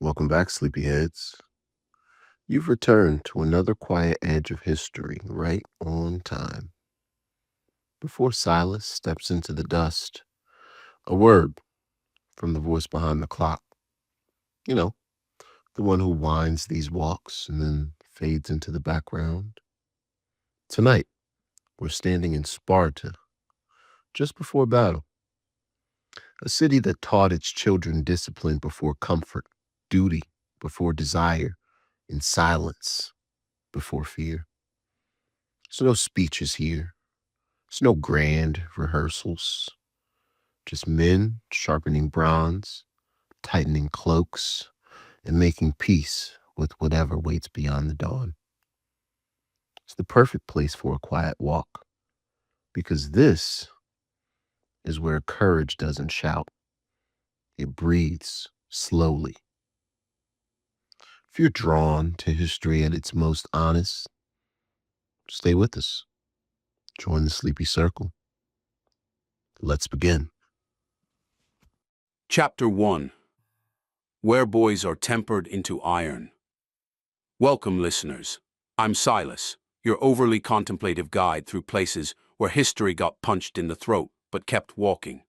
Welcome back, sleepyheads. You've returned to another quiet edge of history right on time. Before Silas steps into the dust, a word from the voice behind the clock. You know, the one who winds these walks and then fades into the background. Tonight, we're standing in Sparta, just before battle. A city that taught its children discipline before comfort, duty before desire, and silence before fear. So no speeches here. There's no grand rehearsals. Just men sharpening bronze, tightening cloaks, and making peace with whatever waits beyond the dawn. It's the perfect place for a quiet walk, because this is where courage doesn't shout. It breathes slowly. If you're drawn to history at its most honest, stay with us. Join the sleepy circle. Let's begin. Chapter 1. Where Boys Are Tempered into Iron. Welcome, listeners. I'm Silas, your overly contemplative guide through places where history got punched in the throat but kept walking.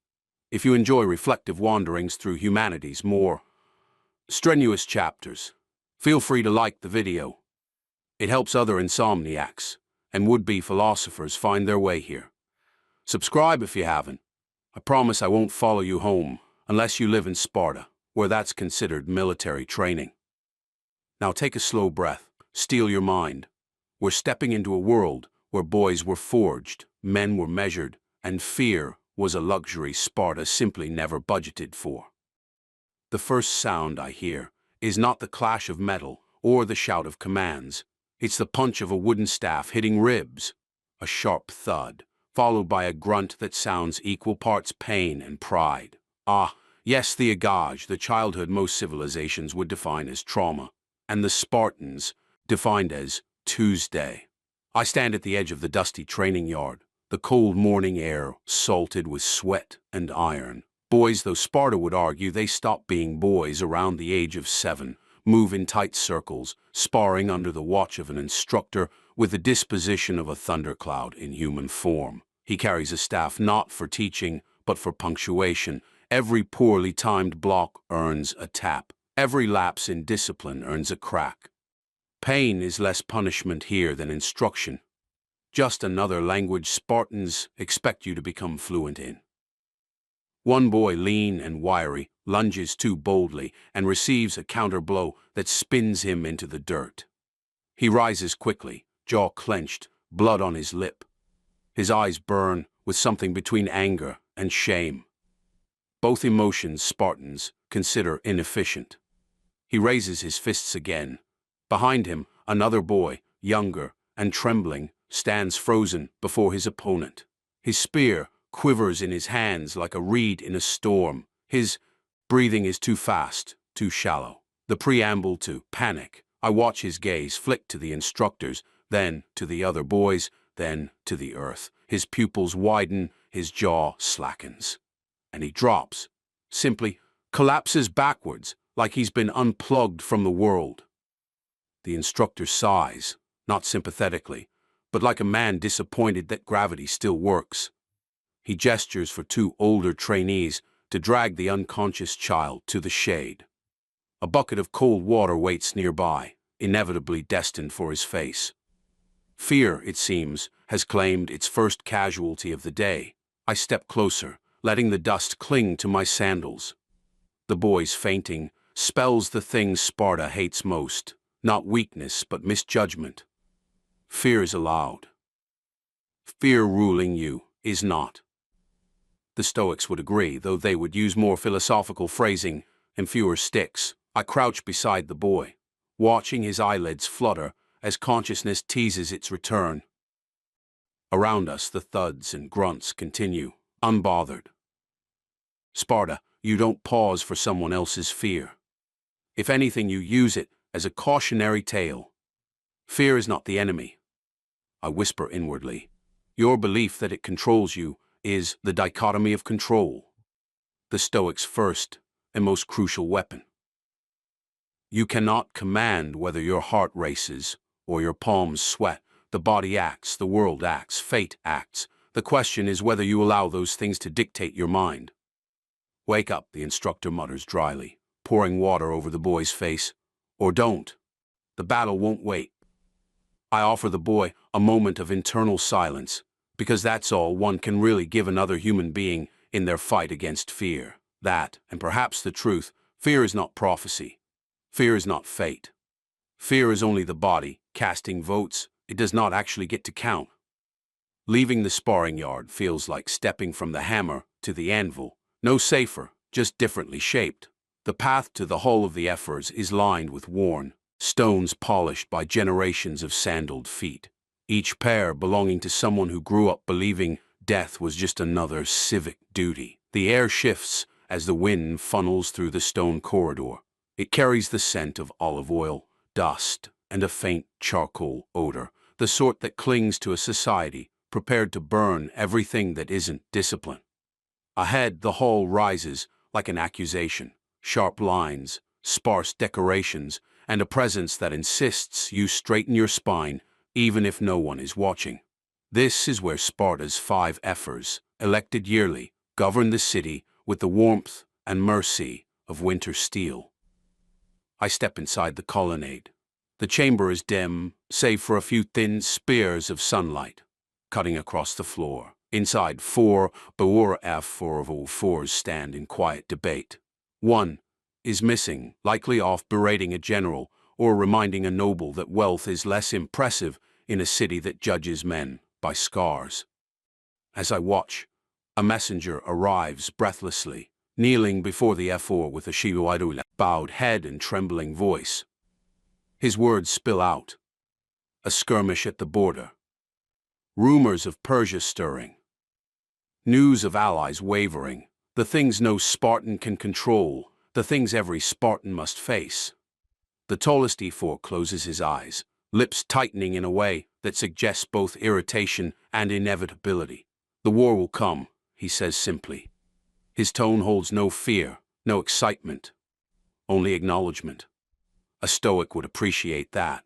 If you enjoy reflective wanderings through humanity's more strenuous chapters, feel free to like the video. It helps other insomniacs and would-be philosophers find their way here. Subscribe if you haven't. I promise I won't follow you home unless you live in Sparta, where that's considered military training. Now take a slow breath, steel your mind. We're stepping into a world where boys were forged, men were measured, and fear was a luxury Sparta simply never budgeted for. The first sound I hear is not the clash of metal or the shout of commands. It's the punch of a wooden staff hitting ribs, a sharp thud, followed by a grunt that sounds equal parts pain and pride. Ah, yes, the Agoge, the childhood most civilizations would define as trauma, and the Spartans defined as Tuesday. I stand at the edge of the dusty training yard, the cold morning air salted with sweat and iron. Boys, though Sparta would argue they stopped being boys around the age of 7, move in tight circles, sparring under the watch of an instructor with the disposition of a thundercloud in human form. He carries a staff not for teaching, but for punctuation. Every poorly timed block earns a tap. Every lapse in discipline earns a crack. Pain is less punishment here than instruction. Just another language Spartans expect you to become fluent in. One boy, lean and wiry, lunges too boldly and receives a counter-blow that spins him into the dirt. He rises quickly, jaw clenched, blood on his lip. His eyes burn with something between anger and shame. Both emotions Spartans consider inefficient. He raises his fists again. Behind him, another boy, younger and trembling, stands frozen before his opponent. His spear quivers in his hands like a reed in a storm. His breathing is too fast, too shallow. The preamble to panic. I watch his gaze flick to the instructors, then to the other boys, then to the earth. His pupils widen, his jaw slackens. And he drops, simply collapses backwards like he's been unplugged from the world. The instructor sighs, not sympathetically, but like a man disappointed that gravity still works. He gestures for 2 older trainees to drag the unconscious child to the shade. A bucket of cold water waits nearby, inevitably destined for his face. Fear, it seems, has claimed its first casualty of the day. I step closer, letting the dust cling to my sandals. The boy's fainting spells the thing Sparta hates most, not weakness but misjudgment. Fear is allowed. Fear ruling you is not. The Stoics would agree, though they would use more philosophical phrasing and fewer sticks. I crouch beside the boy, watching his eyelids flutter as consciousness teases its return. Around us, the thuds and grunts continue, unbothered. Sparta, you don't pause for someone else's fear. If anything, you use it as a cautionary tale. Fear is not the enemy. I whisper inwardly. Your belief that it controls you is the dichotomy of control, the Stoics' first and most crucial weapon. You cannot command whether your heart races or your palms sweat. The body acts, the world acts, fate acts. The question is whether you allow those things to dictate your mind. Wake up, the instructor mutters dryly, pouring water over the boy's face. Or don't. The battle won't wait. I offer the boy a moment of internal silence, because that's all one can really give another human being in their fight against fear. That, and perhaps the truth, fear is not prophecy. Fear is not fate. Fear is only the body, casting votes. It does not actually get to count. Leaving the sparring yard feels like stepping from the hammer to the anvil. No safer, just differently shaped. The path to the hull of the Ephors is lined with worn stones polished by generations of sandaled feet, each pair belonging to someone who grew up believing death was just another civic duty. The air shifts as the wind funnels through the stone corridor. It carries the scent of olive oil, dust, and a faint charcoal odor, the sort that clings to a society prepared to burn everything that isn't discipline. Ahead, the hall rises like an accusation, sharp lines, sparse decorations, and a presence that insists you straighten your spine even if no one is watching. This is where Sparta's 5 Ephors, elected yearly, govern the city with the warmth and mercy of winter steel. I step inside the colonnade. The chamber is dim, save for a few thin spears of sunlight cutting across the floor. Inside, 4 Ephors stand in quiet debate. One is missing, likely off berating a general or reminding a noble that wealth is less impressive in a city that judges men by scars. As I watch, a messenger arrives breathlessly, kneeling before the Ephor with a bowed head and trembling voice. His words spill out. A skirmish at the border. Rumors of Persia stirring. News of allies wavering. The things no Spartan can control. The things every Spartan must face. The tallest Ephor closes his eyes, lips tightening in a way that suggests both irritation and inevitability. The war will come, he says simply. His tone holds no fear, no excitement, only acknowledgement. A Stoic would appreciate that.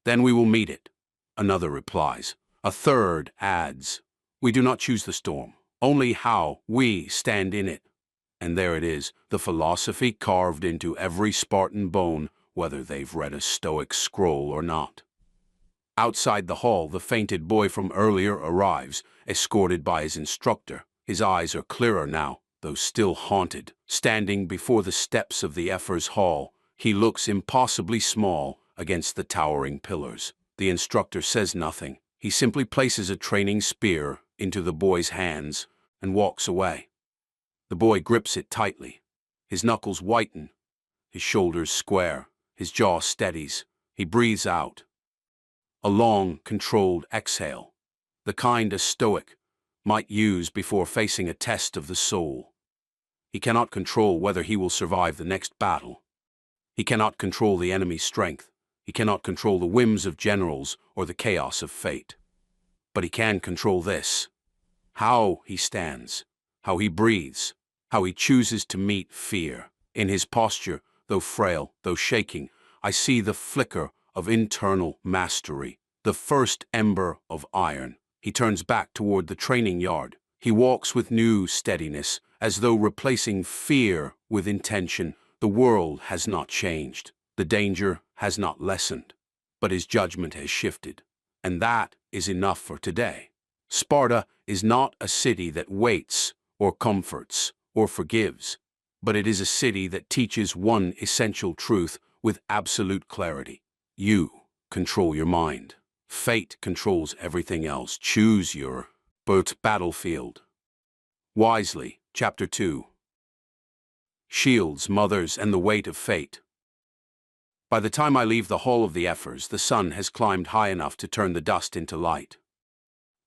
Then we will meet it, another replies. A third adds, we do not choose the storm, only how we stand in it. And there it is, the philosophy carved into every Spartan bone, whether they've read a Stoic scroll or not. Outside the hall, the fainted boy from earlier arrives, escorted by his instructor. His eyes are clearer now, though still haunted. Standing before the steps of the Ephors hall, he looks impossibly small against the towering pillars. The instructor says nothing. He simply places a training spear into the boy's hands and walks away. The boy grips it tightly. His knuckles whiten, his shoulders square, his jaw steadies. He breathes out. A long, controlled exhale, the kind a Stoic might use before facing a test of the soul. He cannot control whether he will survive the next battle. He cannot control the enemy's strength. He cannot control the whims of generals or the chaos of fate. But he can control this: how he stands, how he breathes, how he chooses to meet fear. In his posture, though frail, though shaking, I see the flicker of internal mastery, the first ember of iron. He turns back toward the training yard. He walks with new steadiness, as though replacing fear with intention. The world has not changed. The danger has not lessened. But his judgment has shifted. And that is enough for today. Sparta is not a city that waits, or comforts, or forgives, but it is a city that teaches one essential truth with absolute clarity. You control your mind. Fate controls everything else. Choose your battlefield wisely. Chapter 2. Shields, mothers, and the weight of fate. By the time I leave the hall of the Ephors, the sun has climbed high enough to turn the dust into light.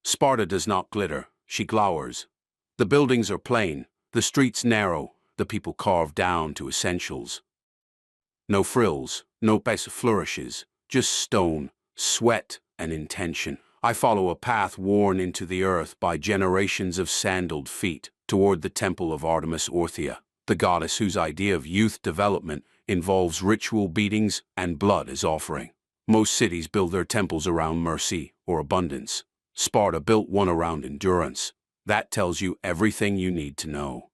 Sparta does not glitter, she glowers. The buildings are plain, the streets narrow, the people carved down to essentials. No frills, no flourishes, just stone, sweat, and intention. I follow a path worn into the earth by generations of sandaled feet toward the temple of Artemis Orthia. the goddess whose idea of youth development involves ritual beatings and blood as offering. Most cities build their temples around mercy or abundance. Sparta built one around endurance. That tells you everything you need to know.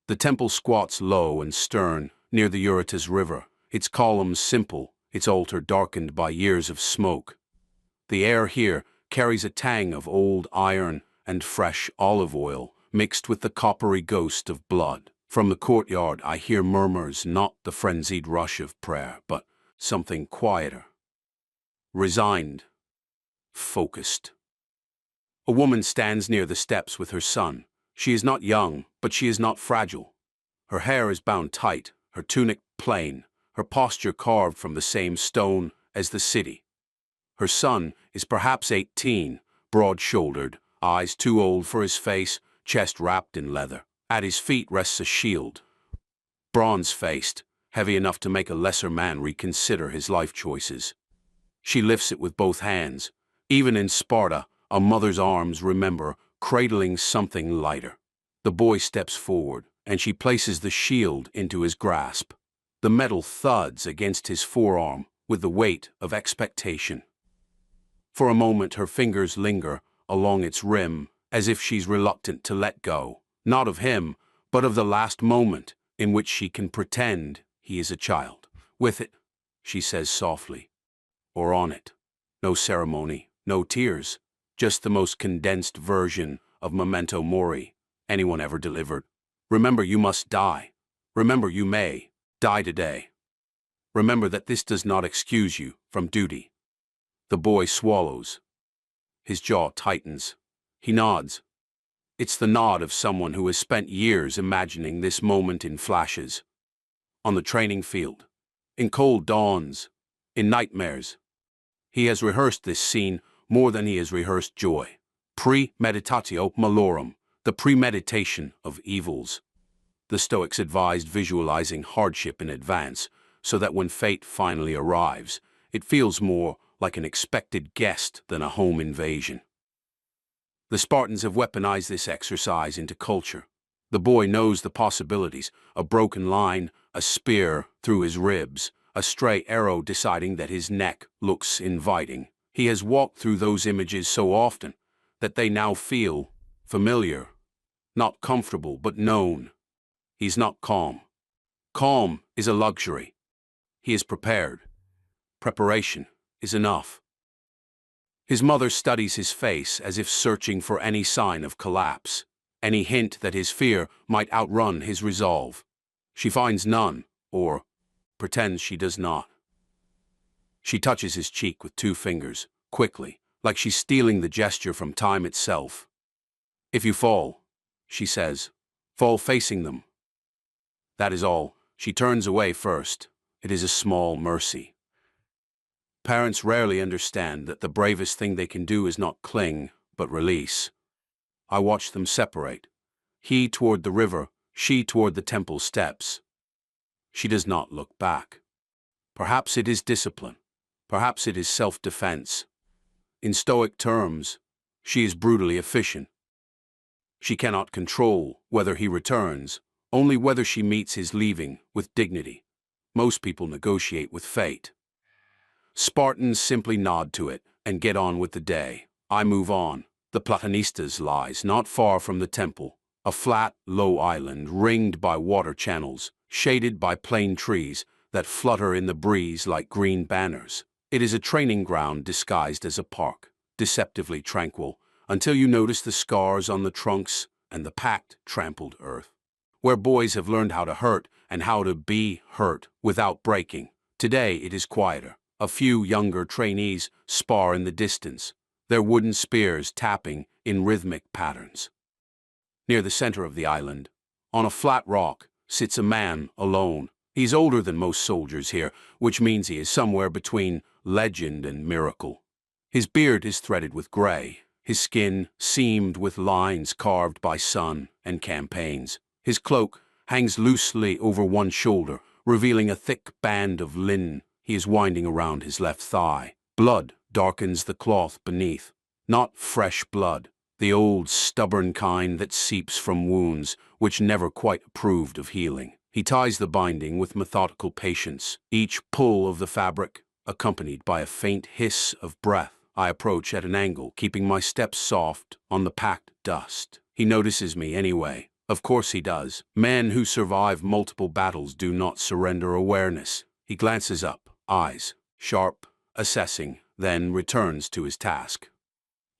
The temple squats low and stern near the Eurotas River, its columns simple, its altar darkened by years of smoke. The air here carries a tang of old iron and fresh olive oil mixed with the coppery ghost of blood. From the courtyard I hear murmurs, not the frenzied rush of prayer, but something quieter, resigned, focused. A woman stands near the steps with her son. She is not young, but she is not fragile. Her hair is bound tight, her tunic plain, her posture carved from the same stone as the city. Her son is perhaps 18, broad-shouldered, eyes too old for his face, chest wrapped in leather. At his feet rests a shield, bronze-faced, heavy enough to make a lesser man reconsider his life choices. She lifts it with both hands. Even in Sparta, a mother's arms remember cradling something lighter. The boy steps forward, and she places the shield into his grasp. The metal thuds against his forearm with the weight of expectation. For a moment her fingers linger along its rim, as if she's reluctant to let go, not of him, but of the last moment in which she can pretend he is a child. With it, she says softly, or on it. No ceremony, no tears, just the most condensed version of Memento Mori anyone ever delivered. Remember you must die. Remember you may die today. Remember that this does not excuse you from duty. The boy swallows. His jaw tightens. He nods. It's the nod of someone who has spent years imagining this moment in flashes. On the training field, in cold dawns, in nightmares. He has rehearsed this scene more than he has rehearsed joy. Premeditatio Malorum, the premeditation of evils. The Stoics advised visualizing hardship in advance, so that when fate finally arrives, it feels more like an expected guest than a home invasion. The Spartans have weaponized this exercise into culture. The boy knows the possibilities: a broken line, a spear through his ribs, a stray arrow deciding that his neck looks inviting. He has walked through those images so often that they now feel familiar, not comfortable, but known. He's not calm. Calm is a luxury. He is prepared. Preparation is enough. His mother studies his face as if searching for any sign of collapse, any hint that his fear might outrun his resolve. She finds none, or pretends she does not. She touches his cheek with 2 fingers, quickly, like she's stealing the gesture from time itself. If you fall, she says, fall facing them. That is all. She turns away first. It is a small mercy. Parents rarely understand that the bravest thing they can do is not cling, but release. I watch them separate. He toward the river, she toward the temple steps. She does not look back. Perhaps it is discipline. Perhaps it is self-defense. In Stoic terms, she is brutally efficient. She cannot control whether he returns, only whether she meets his leaving with dignity. Most people negotiate with fate. Spartans simply nod to it and get on with the day. I move on. The Platanistas lies not far from the temple, a flat, low island ringed by water channels, shaded by plane trees that flutter in the breeze like green banners. It is a training ground disguised as a park, deceptively tranquil, until you notice the scars on the trunks and the packed, trampled earth. Where boys have learned how to hurt and how to be hurt without breaking. Today it is quieter. A few younger trainees spar in the distance, their wooden spears tapping in rhythmic patterns. Near the center of the island, on a flat rock, sits a man alone. He's older than most soldiers here, which means he is somewhere between legend and miracle. His beard is threaded with gray, his skin seamed with lines carved by sun and campaigns. His cloak hangs loosely over one shoulder, revealing a thick band of linen he is winding around his left thigh. Blood darkens the cloth beneath. Not fresh blood, The old, stubborn kind that seeps from wounds which never quite approved of healing. He ties the binding with methodical patience, each pull of the fabric accompanied by a faint hiss of breath. I approach at an angle, keeping my steps soft on the packed dust. He notices me anyway. Of course he does. Men who survive multiple battles do not surrender awareness. He glances up, eyes sharp, assessing, then returns to his task.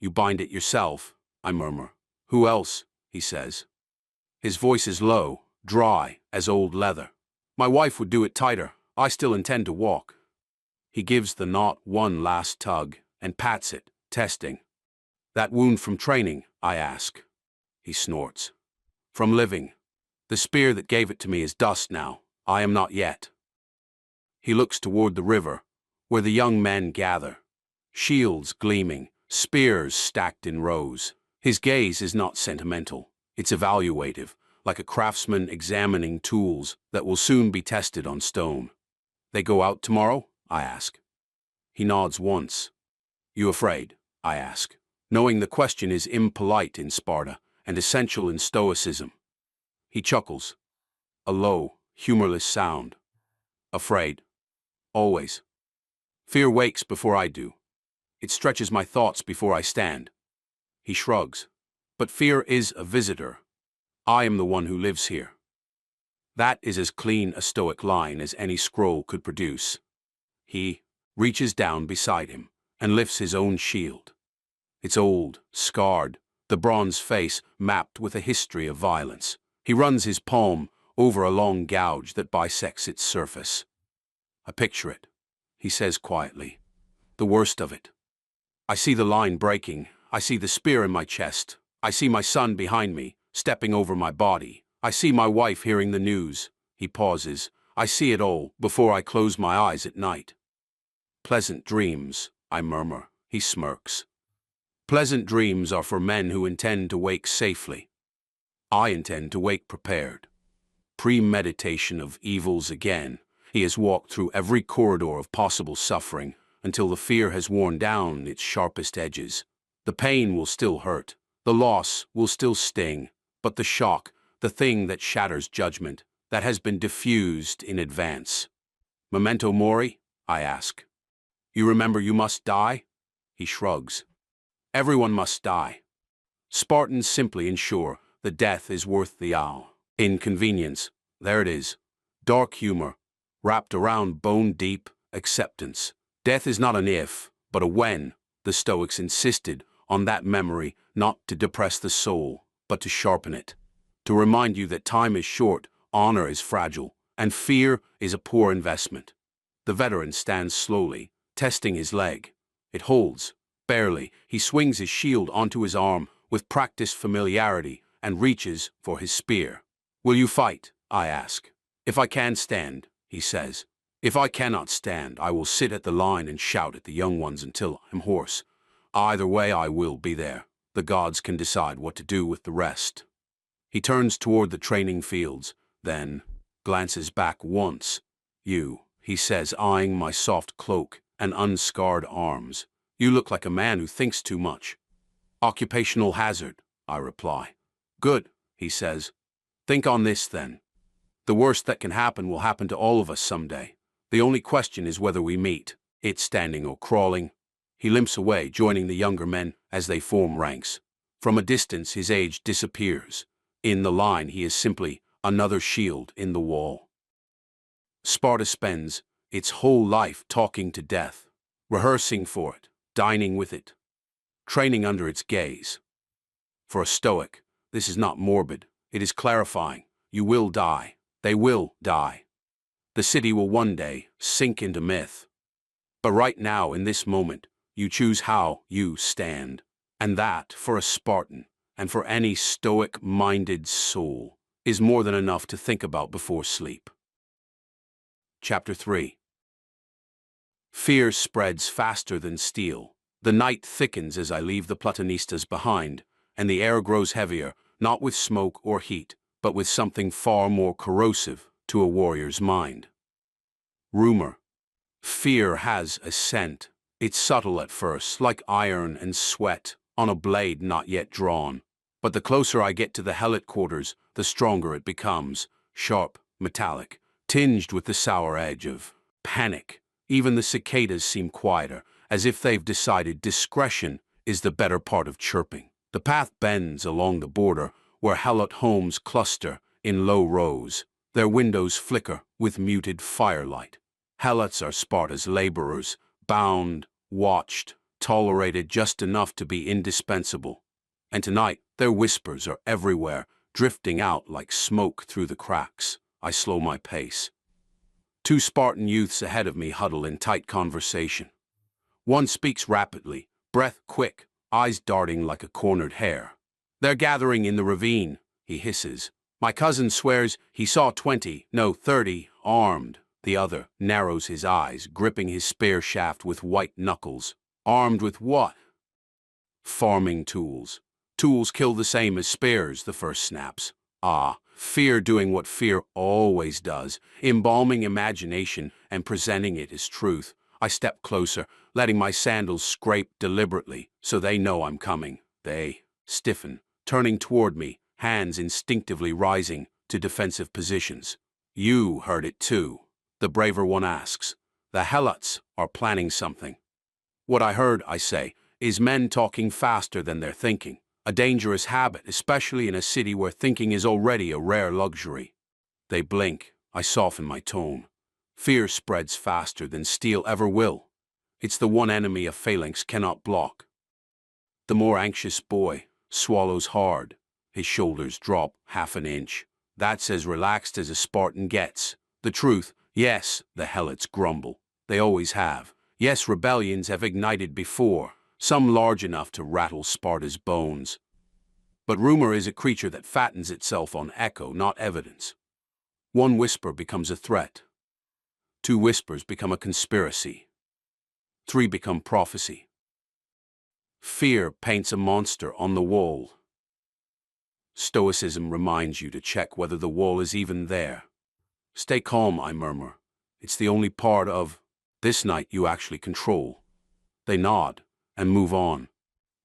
"You bind it yourself," I murmur. "Who else?" he says. His voice is low, dry as old leather. "My wife would do it tighter. I still intend to walk." He gives the knot one last tug and pats it, testing. "That wound from training?" I ask. He snorts. "From living. The spear that gave it to me is dust now. I am not yet." He looks toward the river, where the young men gather, shields gleaming, spears stacked in rows. His gaze is not sentimental. It's evaluative, like a craftsman examining tools that will soon be tested on stone. "They go out tomorrow?" I ask. He nods once. "You afraid?" I ask, knowing the question is impolite in Sparta and essential in Stoicism. He chuckles, a low, humorless sound. "Afraid. Always. Fear wakes before I do. It stretches my thoughts before I stand." He shrugs. "But fear is a visitor. I am the one who lives here." That is as clean a Stoic line as any scroll could produce. He reaches down beside him and lifts his own shield. It's old, scarred, the bronze face mapped with a history of violence. He runs his palm over a long gouge that bisects its surface. "I picture it," he says quietly. "The worst of it. I see the line breaking. I see the spear in my chest. I see my son behind me, stepping over my body. I see my wife hearing the news." He pauses. "I see it all before I close my eyes at night." "Pleasant dreams," I murmur. He smirks. "Pleasant dreams are for men who intend to wake safely. I intend to wake prepared." Premeditation of evils again. He has walked through every corridor of possible suffering until the fear has worn down its sharpest edges. The pain will still hurt. The loss will still sting. But the shock, the thing that shatters judgment, that has been diffused in advance. "Memento Mori?" I ask. "You remember you must die?" He shrugs. "Everyone must die. Spartans simply ensure the death is worth the inconvenience." There it is. Dark humor, wrapped around bone-deep acceptance. Death is not an if, but a when. The Stoics insisted on that memory, not to depress the soul, but to sharpen it. To remind you that time is short, honor is fragile, and fear is a poor investment. The veteran stands slowly, testing his leg. It holds, barely. He swings his shield onto his arm with practiced familiarity and reaches for his spear. "Will you fight?" I ask. "If I can stand," he says. "If I cannot stand, I will sit at the line and shout at the young ones until I'm hoarse. Either way, I will be there. The gods can decide what to do with the rest." He turns toward the training fields, then glances back once. "You," he says, eyeing my soft cloak and unscarred arms. "You look like a man who thinks too much." "Occupational hazard," I reply. "Good," he says. "Think on this then. The worst that can happen will happen to all of us someday. The only question is whether we meet it standing or crawling." He limps away, joining the younger men as they form ranks. From a distance, his age disappears. In the line, he is simply another shield in the wall. Sparta spends its whole life talking to death, rehearsing for it, dining with it, training under its gaze. For a Stoic, this is not morbid. It is clarifying. You will die. They will die. The city will one day sink into myth. But right now, in this moment, you choose how you stand. And that, for a Spartan, and for any Stoic-minded soul, is more than enough to think about before sleep. Chapter 3. Fear spreads faster than steel. The night thickens as I leave the Platonistas behind, and the air grows heavier, not with smoke or heat, but with something far more corrosive to a warrior's mind. Rumor. Fear has a scent. It's subtle at first, like iron and sweat on a blade not yet drawn. But the closer I get to the helot quarters, the stronger it becomes, sharp, metallic, tinged with the sour edge of panic. Even the cicadas seem quieter, as if they've decided discretion is the better part of chirping. The path bends along the border, where helot homes cluster in low rows. Their windows flicker with muted firelight. Helots are Sparta's laborers, bound, watched, tolerated just enough to be indispensable. And tonight, their whispers are everywhere, drifting out like smoke through the cracks. I slow my pace. Two Spartan youths ahead of me huddle in tight conversation. One speaks rapidly, breath quick, eyes darting like a cornered hare. "They're gathering in the ravine," he hisses. "My cousin swears he saw 20, no 30, armed." The other narrows his eyes, gripping his spear shaft with white knuckles. "Armed with what?" "Farming tools. Tools kill the same as spears," the first snaps. "Ah, fear doing what fear always does, embalming imagination and presenting it as truth." I step closer, letting my sandals scrape deliberately, so they know I'm coming. They stiffen, turning toward me, hands instinctively rising to defensive positions. "You heard it too," the braver one asks. "The Helots are planning something." "What I heard," I say, "is men talking faster than they're thinking. A dangerous habit, especially in a city where thinking is already a rare luxury." They blink. I soften my tone. Fear spreads faster than steel ever will. It's the one enemy a phalanx cannot block. The more anxious boy swallows hard. His shoulders drop half an inch. "That's as relaxed as a Spartan gets." The truth, yes, the Helots grumble. They always have. Yes, rebellions have ignited before, some large enough to rattle Sparta's bones. But rumor is a creature that fattens itself on echo, not evidence. One whisper becomes a threat. Two whispers become a conspiracy. Three become prophecy. Fear paints a monster on the wall. Stoicism reminds you to check whether the wall is even there. "Stay calm," I murmur. "It's the only part of this night you actually control." They nod and move on.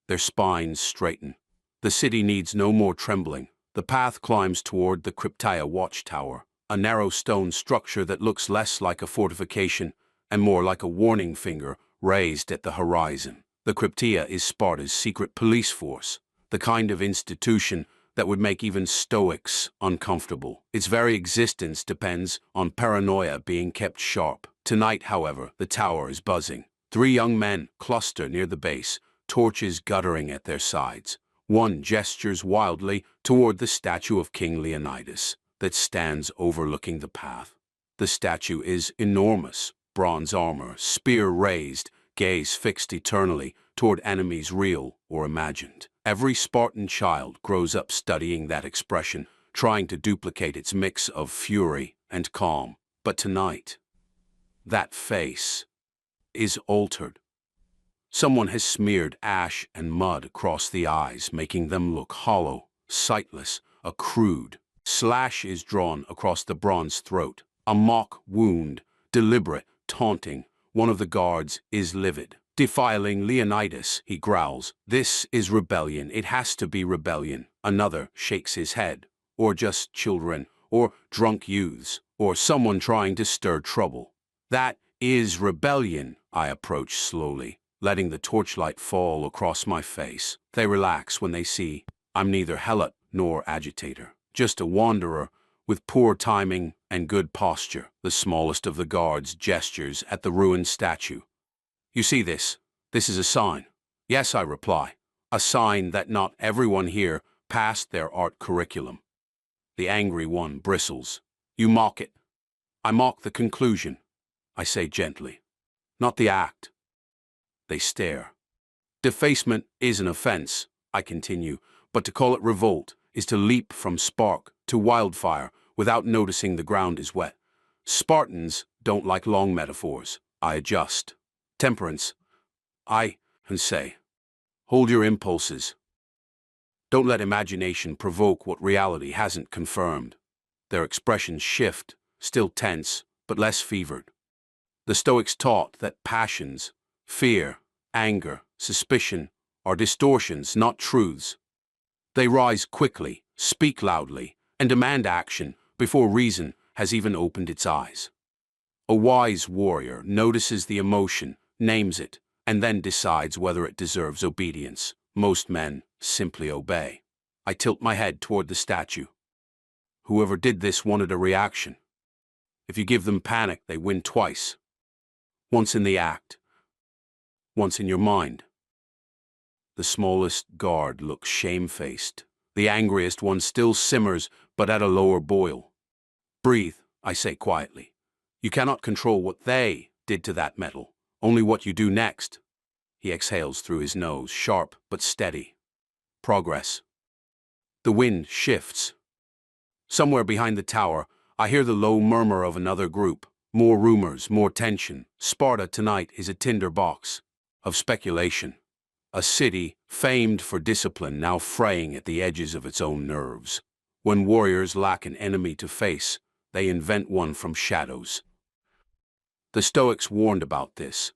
Their spines straighten. The city needs no more trembling. The path climbs toward the Cryptia watchtower, a narrow stone structure that looks less like a fortification and more like a warning finger raised at the horizon. The Cryptia is Sparta's secret police force, the kind of institution that would make even Stoics uncomfortable. Its very existence depends on paranoia being kept sharp. Tonight, however, the tower is buzzing. Three young men cluster near the base, torches guttering at their sides. One gestures wildly toward the statue of King Leonidas that stands overlooking the path. The statue is enormous, bronze armor, spear raised, gaze fixed eternally toward enemies real or imagined. Every Spartan child grows up studying that expression, trying to duplicate its mix of fury and calm. But tonight, that face is altered. Someone has smeared ash and mud across the eyes, making them look hollow, sightless, a crude slash is drawn across the bronze throat. A mock wound, deliberate, taunting. One of the guards is livid. "Defiling Leonidas," he growls. "This is rebellion. It has to be rebellion." Another shakes his head. "Or just children, or drunk youths, or someone trying to stir trouble." "That is rebellion." I approach slowly, letting the torchlight fall across my face. They relax when they see I'm neither helot nor agitator, just a wanderer with poor timing and good posture. The smallest of the guards gestures at the ruined statue. "You see this? This is a sign." "Yes," I reply. "A sign that not everyone here passed their art curriculum." The angry one bristles. "You mock it." "I mock the conclusion," I say gently, "not the act." They stare. "Defacement is an offense," I continue, "but to call it revolt is to leap from spark to wildfire without noticing the ground is wet. Spartans don't like long metaphors." I adjust. "Temperance," I can say. "Hold your impulses. Don't let imagination provoke what reality hasn't confirmed." Their expressions shift, still tense, but less fevered. The Stoics taught that passions, fear, anger, suspicion, are distortions, not truths. They rise quickly, speak loudly, and demand action before reason has even opened its eyes. A wise warrior notices the emotion, names it, and then decides whether it deserves obedience. Most men simply obey. I tilt my head toward the statue. Whoever did this wanted a reaction. If you give them panic, they win twice. Once in the act, once in your mind. The smallest guard looks shamefaced. The angriest one still simmers, but at a lower boil. Breathe, I say quietly. You cannot control what they did to that metal, only what you do next. He exhales through his nose, sharp but steady. Progress. The wind shifts. Somewhere behind the tower, I hear the low murmur of another group. More rumors, more tension. Sparta tonight is a tinder box of speculation. A city famed for discipline now fraying at the edges of its own nerves. When warriors lack an enemy to face, they invent one from shadows. The Stoics warned about this.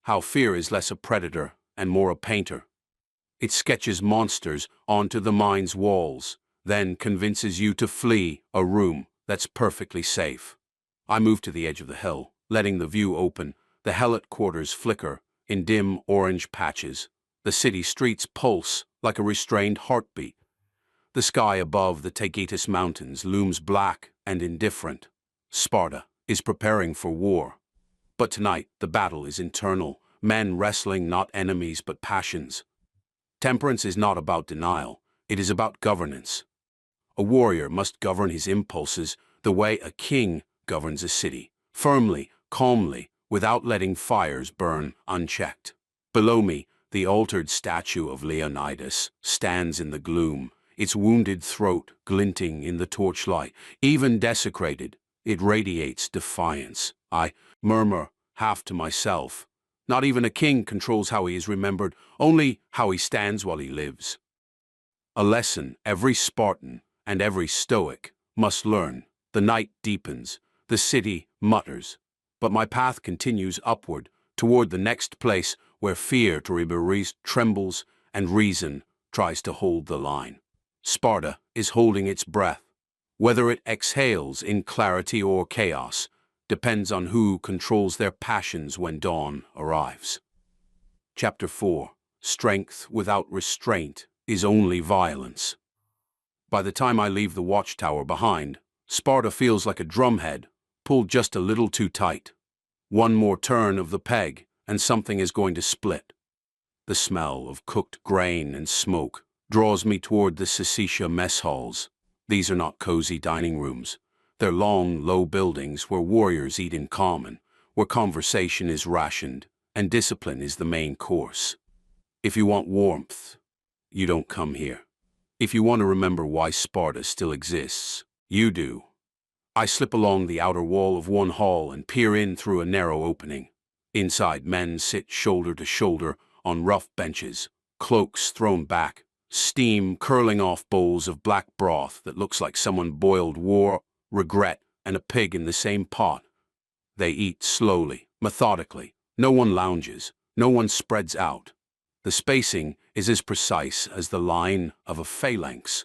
How fear is less a predator and more a painter. It sketches monsters onto the mind's walls, then convinces you to flee a room that's perfectly safe. I move to the edge of the hill, letting the view open. The helot quarters flicker in dim orange patches. The city streets pulse like a restrained heartbeat. The sky above the Taygetus Mountains looms black and indifferent. Sparta is preparing for war. But tonight, the battle is internal. Men wrestling not enemies but passions. Temperance is not about denial. It is about governance. A warrior must govern his impulses the way a king governs a city, firmly, calmly, without letting fires burn unchecked. Below me, the altered statue of Leonidas stands in the gloom, its wounded throat glinting in the torchlight. Even desecrated, it radiates defiance. I murmur, half to myself. Not even a king controls how he is remembered, only how he stands while he lives. A lesson every Spartan and every Stoic must learn. The night deepens, the city mutters, but my path continues upward, toward the next place where fear trembles and reason tries to hold the line. Sparta is holding its breath. Whether it exhales in clarity or chaos depends on who controls their passions when dawn arrives. Chapter 4. Strength without restraint is only violence. By the time I leave the watchtower behind, Sparta feels like a drumhead, pulled just a little too tight. One more turn of the peg, and something is going to split. The smell of cooked grain and smoke draws me toward the Syssitia mess halls. These are not cozy dining rooms. They're long, low buildings where warriors eat in common, where conversation is rationed, and discipline is the main course. If you want warmth, you don't come here. If you want to remember why Sparta still exists, you do. I slip along the outer wall of one hall and peer in through a narrow opening. Inside, men sit shoulder to shoulder on rough benches, cloaks thrown back, steam curling off bowls of black broth that looks like someone boiled war, regret, and a pig in the same pot. They eat slowly, methodically. No one lounges, no one spreads out. The spacing is as precise as the line of a phalanx.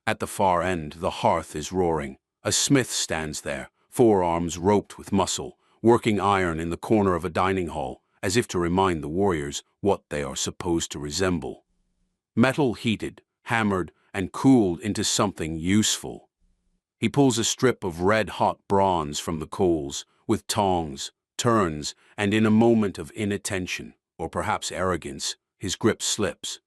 At the far end, the hearth is roaring. A smith stands there, forearms roped with muscle, working iron in the corner of a dining hall, as if to remind the warriors what they are supposed to resemble. Metal heated, hammered, and cooled into something useful. He pulls a strip of red-hot bronze from the coals, with tongs, turns, and in a moment of inattention, or perhaps arrogance, his grip slips.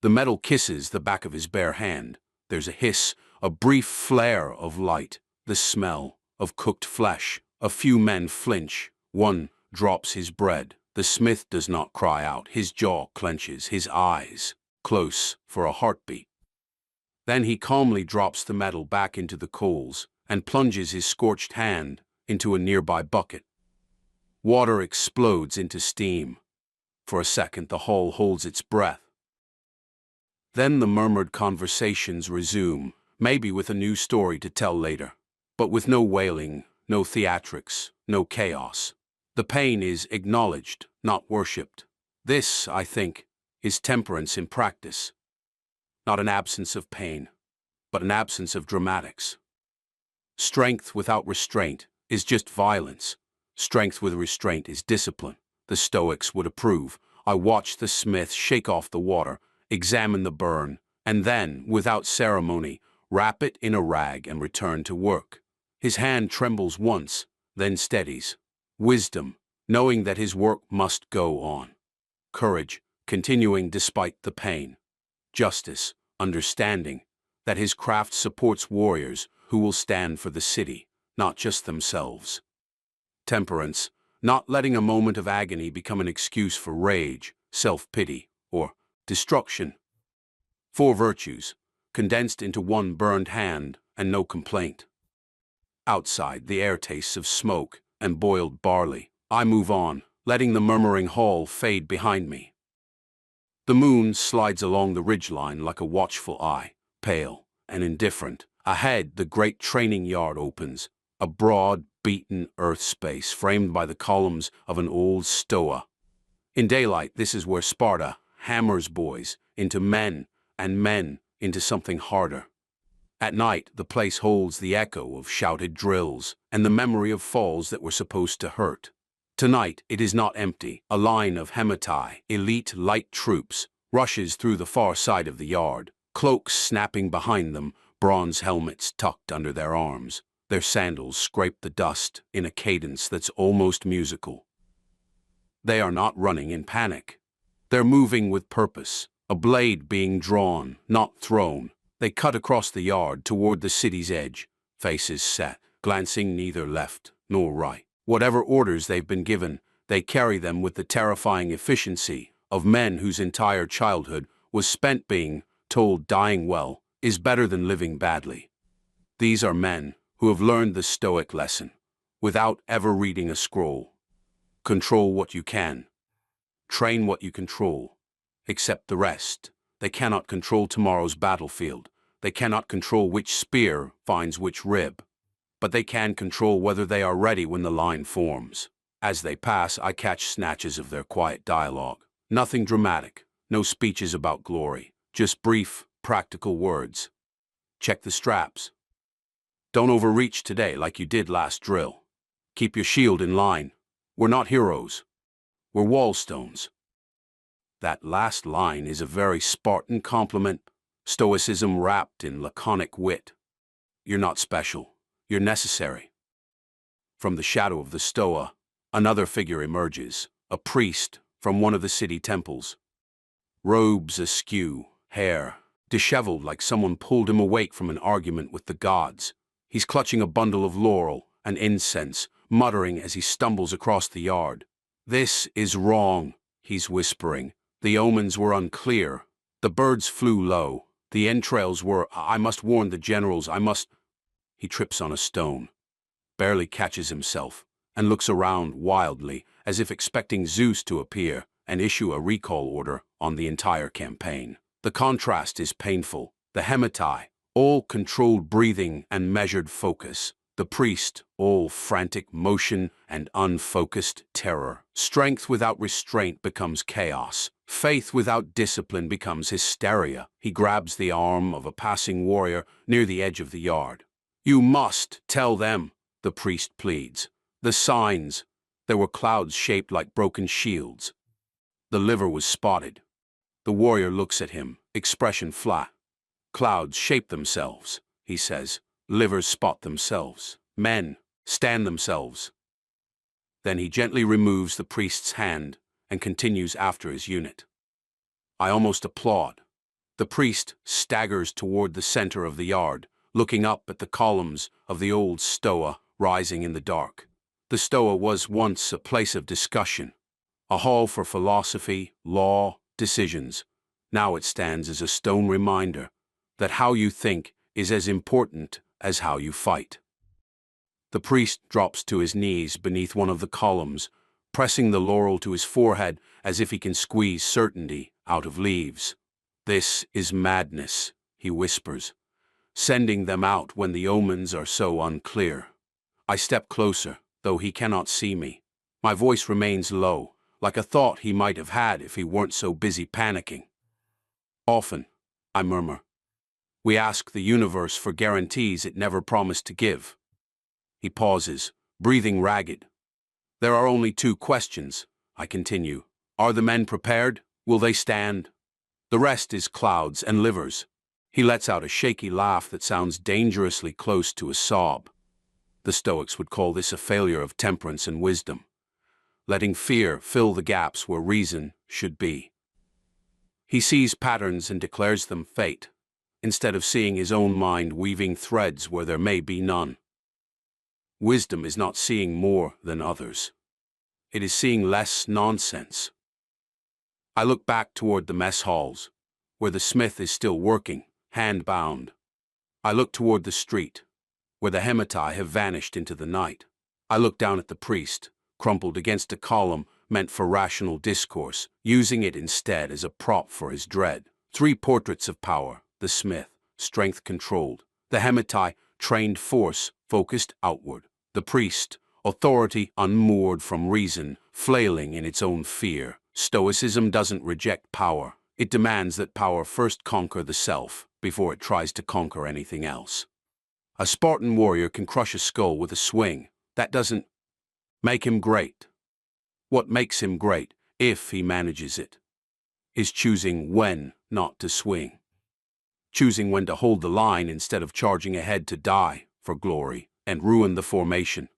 The metal kisses the back of his bare hand. There's a hiss, a brief flare of light, the smell of cooked flesh. A few men flinch. One drops his bread. The smith does not cry out. His jaw clenches, his eyes close for a heartbeat. Then he calmly drops the metal back into the coals and plunges his scorched hand into a nearby bucket. Water explodes into steam. For a second, the hall holds its breath. Then the murmured conversations resume, maybe with a new story to tell later, but with no wailing, no theatrics, no chaos. The pain is acknowledged, not worshipped. This, I think, is temperance in practice. Not an absence of pain, but an absence of dramatics. Strength without restraint is just violence. Strength with restraint is discipline. The Stoics would approve. I watched the smith shake off the water, examine the burn, and then, without ceremony, wrap it in a rag and return to work. His hand trembles once, then steadies. Wisdom, knowing that his work must go on. Courage, continuing despite the pain. Justice, understanding that his craft supports warriors who will stand for the city, not just themselves. Temperance, not letting a moment of agony become an excuse for rage, self-pity, or destruction. 4 virtues, condensed into one burned hand and no complaint. Outside, the air tastes of smoke and boiled barley. I move on, letting the murmuring hall fade behind me. The moon slides along the ridgeline like a watchful eye, pale and indifferent. Ahead, the great training yard opens, a broad, beaten earth space framed by the columns of an old stoa. In daylight, this is where Sparta hammers boys into men and men into something harder. At night, the place holds the echo of shouted drills and the memory of falls that were supposed to hurt. Tonight, it is not empty. A line of hematai, elite light troops, rushes through the far side of the yard, cloaks snapping behind them, bronze helmets tucked under their arms. Their sandals scrape the dust in a cadence that's almost musical. They are not running in panic. They're moving with purpose, a blade being drawn, not thrown. They cut across the yard toward the city's edge, faces set, glancing neither left nor right. Whatever orders they've been given, they carry them with the terrifying efficiency of men whose entire childhood was spent being told dying well is better than living badly. These are men who have learned the Stoic lesson without ever reading a scroll. Control what you can. Train what you control. Accept the rest. They cannot control tomorrow's battlefield. They cannot control which spear finds which rib. But they can control whether they are ready when the line forms. As they pass, I catch snatches of their quiet dialogue. Nothing dramatic, no speeches about glory, just brief, practical words. Check the straps. Don't overreach today like you did last drill. Keep your shield in line. We're not heroes. We're wallstones. That last line is a very Spartan compliment, stoicism wrapped in laconic wit. You're not special. You're necessary. From the shadow of the stoa, another figure emerges, a priest from one of the city temples. Robes askew, hair disheveled like someone pulled him awake from an argument with the gods. He's clutching a bundle of laurel and incense, muttering as he stumbles across the yard. This is wrong, he's whispering. The omens were unclear. The birds flew low. The entrails were, I must warn the generals, I must... He trips on a stone, barely catches himself, and looks around wildly, as if expecting Zeus to appear and issue a recall order on the entire campaign. The contrast is painful. The hematai, all controlled breathing and measured focus. The priest, all frantic motion and unfocused terror. Strength without restraint becomes chaos. Faith without discipline becomes hysteria. He grabs the arm of a passing warrior near the edge of the yard. You must tell them, the priest pleads. The signs. There were clouds shaped like broken shields. The liver was spotted. The warrior looks at him, expression flat. Clouds shape themselves, he says. Livers spot themselves. Men stand themselves. Then he gently removes the priest's hand and continues after his unit. I almost applaud. The priest staggers toward the center of the yard, looking up at the columns of the old stoa rising in the dark. The stoa was once a place of discussion, a hall for philosophy, law, decisions. Now it stands as a stone reminder that how you think is as important as how you fight. The priest drops to his knees beneath one of the columns, pressing the laurel to his forehead as if he can squeeze certainty out of leaves. This is madness, he whispers, sending them out when the omens are so unclear. I step closer, though he cannot see me. My voice remains low, like a thought he might have had if he weren't so busy panicking. Often, I murmur, we ask the universe for guarantees it never promised to give. He pauses, breathing ragged. There are only two questions, I continue. Are the men prepared? Will they stand? The rest is clouds and livers. He lets out a shaky laugh that sounds dangerously close to a sob. The Stoics would call this a failure of temperance and wisdom, letting fear fill the gaps where reason should be. He sees patterns and declares them fate, instead of seeing his own mind weaving threads where there may be none. Wisdom is not seeing more than others. It is seeing less nonsense. I look back toward the mess halls, where the smith is still working, hand-bound. I look toward the street, where the hematai have vanished into the night. I look down at the priest, crumpled against a column meant for rational discourse, using it instead as a prop for his dread. 3 portraits of power: the smith, strength controlled; the hematai, trained force, focused outward; the priest, authority unmoored from reason, flailing in its own fear. Stoicism doesn't reject power. It demands that power first conquer the self, before it tries to conquer anything else. A Spartan warrior can crush a skull with a swing. That doesn't make him great. What makes him great, if he manages it, is choosing when not to swing. Choosing when to hold the line instead of charging ahead to die for glory and ruin the formation.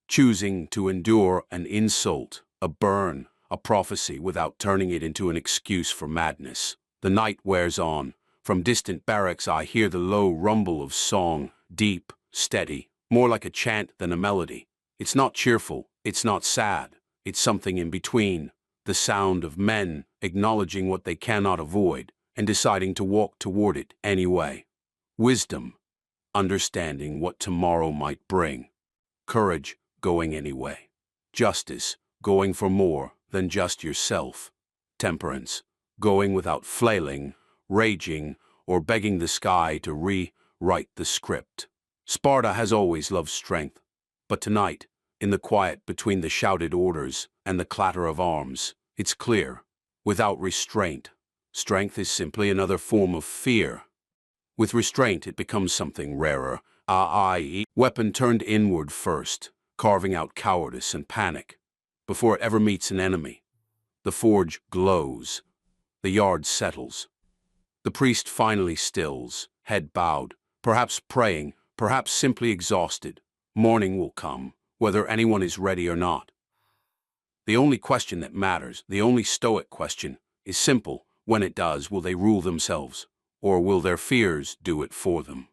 Choosing to endure an insult, a burn, a prophecy without turning it into an excuse for madness. The night wears on. From distant barracks I hear the low rumble of song, deep, steady, more like a chant than a melody. It's not cheerful, it's not sad, it's something in between. The sound of men acknowledging what they cannot avoid and deciding to walk toward it anyway. Wisdom, understanding what tomorrow might bring. Courage, going anyway. Justice, going for more than just yourself. Temperance, going without flailing, raging, or begging the sky to rewrite the script. Sparta has always loved strength, but tonight, in the quiet between the shouted orders and the clatter of arms, it's clear, without restraint, strength is simply another form of fear. With restraint, it becomes something rarer, i.e., weapon turned inward first, carving out cowardice and panic, before it ever meets an enemy. The forge glows. The yard settles. The priest finally stills, head bowed, perhaps praying, perhaps simply exhausted. Morning will come, whether anyone is ready or not. The only question that matters, the only Stoic question, is simple. When it does, will they rule themselves, or will their fears do it for them?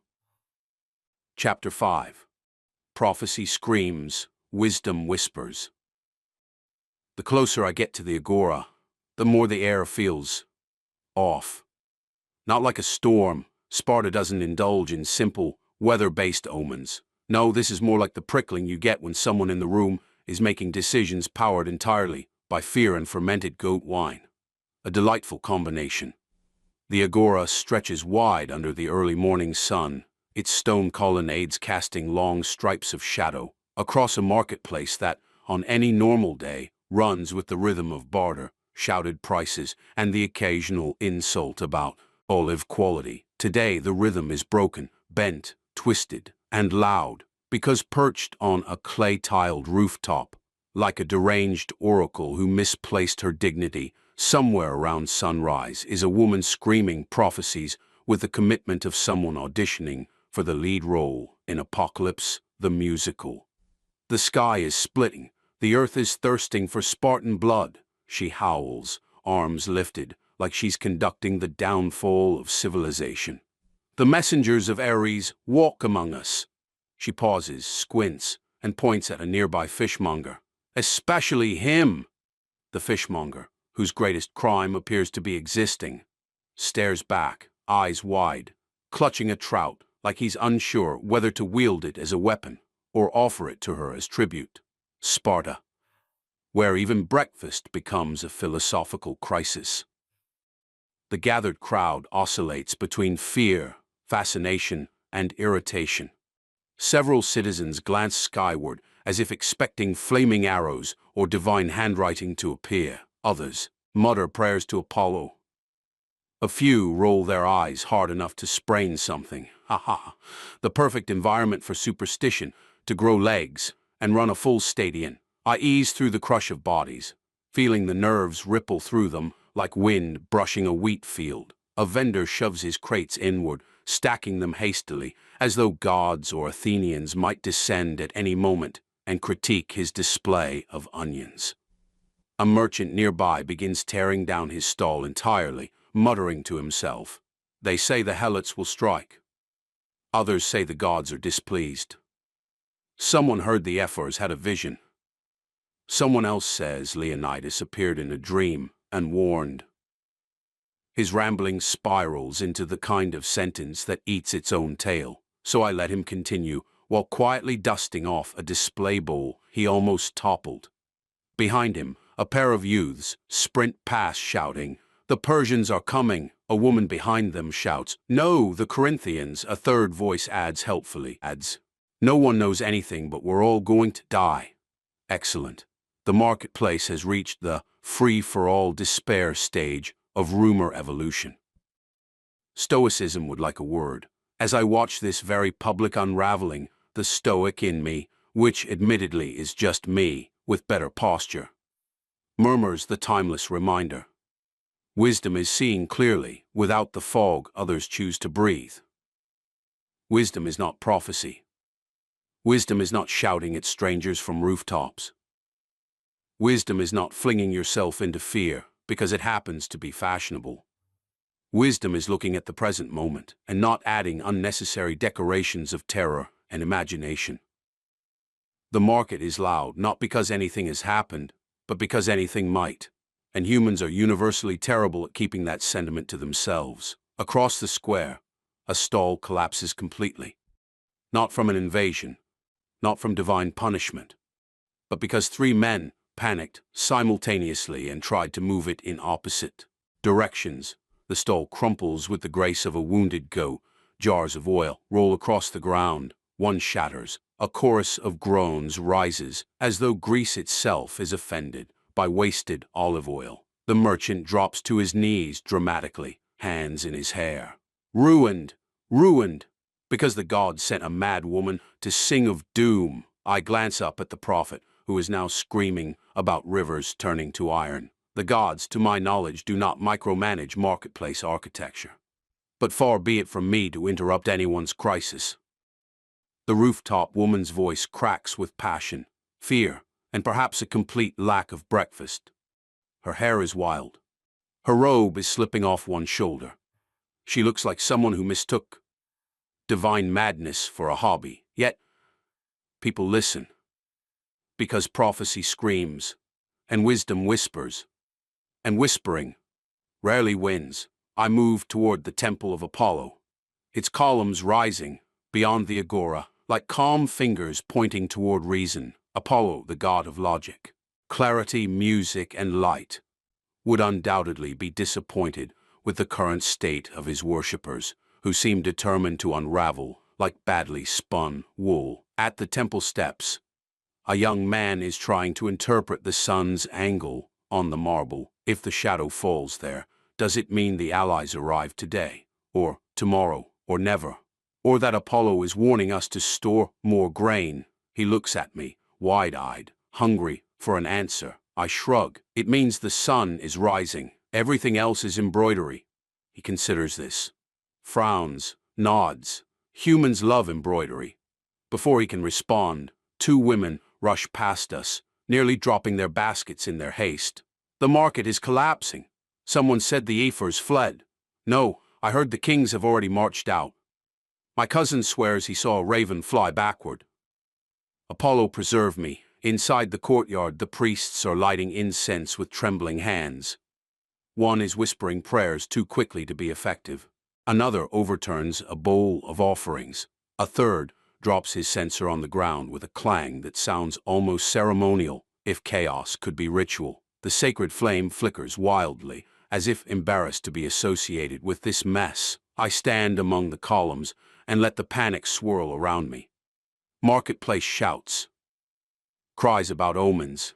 Chapter 5. Prophecy screams, wisdom whispers. The closer I get to the Agora, the more the air feels off. Not like a storm. Sparta doesn't indulge in simple, weather-based omens. No, this is more like the prickling you get when someone in the room is making decisions powered entirely by fear and fermented goat wine. A delightful combination. The Agora stretches wide under the early morning sun, its stone colonnades casting long stripes of shadow across a marketplace that, on any normal day, runs with the rhythm of barter, shouted prices, and the occasional insult about olive quality. Today the rhythm is broken, bent, twisted, and loud, because perched on a clay-tiled rooftop, like a deranged oracle who misplaced her dignity, somewhere around sunrise is a woman screaming prophecies with the commitment of someone auditioning for the lead role in Apocalypse, the musical. The sky is splitting. The earth is thirsting for Spartan blood. She howls, arms lifted, like she's conducting the downfall of civilization. The messengers of Ares walk among us. She pauses, squints, and points at a nearby fishmonger. Especially him! The fishmonger, whose greatest crime appears to be existing, stares back, eyes wide, clutching a trout like he's unsure whether to wield it as a weapon or offer it to her as tribute. Sparta, where even breakfast becomes a philosophical crisis. The gathered crowd oscillates between fear, fascination, and irritation. Several citizens glance skyward as if expecting flaming arrows or divine handwriting to appear. Others mutter prayers to Apollo. A few roll their eyes hard enough to sprain something. Ha ha! The perfect environment for superstition, to grow legs and run a full stadium. I ease through the crush of bodies, feeling the nerves ripple through them like wind brushing a wheat field. A vendor shoves his crates inward, stacking them hastily, as though gods or Athenians might descend at any moment and critique his display of onions. A merchant nearby begins tearing down his stall entirely, muttering to himself. They say the helots will strike. Others say the gods are displeased. Someone heard the Ephors had a vision. Someone else says Leonidas appeared in a dream and warned. His rambling spirals into the kind of sentence that eats its own tail, so I let him continue, while quietly dusting off a display bowl he almost toppled. Behind him, a pair of youths sprint past shouting, "The Persians are coming!" A woman behind them shouts, "No, the Corinthians!" A third voice adds helpfully, "No one knows anything, but we're all going to die." Excellent. The marketplace has reached the free-for-all despair stage of rumor evolution. Stoicism would like a word. As I watch this very public unraveling, the Stoic in me, which admittedly is just me, with better posture, murmurs the timeless reminder. Wisdom is seeing clearly, without the fog others choose to breathe. Wisdom is not prophecy. Wisdom is not shouting at strangers from rooftops. Wisdom is not flinging yourself into fear because it happens to be fashionable. Wisdom is looking at the present moment and not adding unnecessary decorations of terror and imagination. The market is loud not because anything has happened, but because anything might, and humans are universally terrible at keeping that sentiment to themselves. Across the square, a stall collapses completely. Not from an invasion, not from divine punishment, but because three men panicked simultaneously and tried to move it in opposite directions. The stall crumples with the grace of a wounded goat. Jars of oil roll across the ground. One shatters. A chorus of groans rises, as though Greece itself is offended by wasted olive oil. The merchant drops to his knees dramatically, hands in his hair. Ruined, ruined, because the gods sent a mad woman to sing of doom. I glance up at the prophet, who is now screaming about rivers turning to iron. The gods, to my knowledge, do not micromanage marketplace architecture. But far be it from me to interrupt anyone's crisis. The rooftop woman's voice cracks with passion, fear, and perhaps a complete lack of breakfast. Her hair is wild. Her robe is slipping off one shoulder. She looks like someone who mistook divine madness for a hobby. Yet, people listen. Because prophecy screams, and wisdom whispers, and whispering rarely wins. I move toward the temple of Apollo, its columns rising beyond the Agora, like calm fingers pointing toward reason. Apollo, the god of logic, clarity, music, and light, would undoubtedly be disappointed with the current state of his worshippers, who seem determined to unravel like badly spun wool. At the temple steps, a young man is trying to interpret the sun's angle on the marble. If the shadow falls there, does it mean the allies arrive today, or tomorrow, or never? Or that Apollo is warning us to store more grain? He looks at me, wide-eyed, hungry for an answer. I shrug. It means the sun is rising. Everything else is embroidery. He considers this. Frowns, nods. Humans love embroidery. Before he can respond, two women rush past us, nearly dropping their baskets in their haste. The market is collapsing. Someone said the Ephors fled. No, I heard the kings have already marched out. My cousin swears he saw a raven fly backward. Apollo preserve me. Inside the courtyard, the priests are lighting incense with trembling hands. One is whispering prayers too quickly to be effective. Another overturns a bowl of offerings. A third drops his censer on the ground with a clang that sounds almost ceremonial, if chaos could be ritual. The sacred flame flickers wildly, as if embarrassed to be associated with this mess. I stand among the columns and let the panic swirl around me. Marketplace shouts. cries about omens,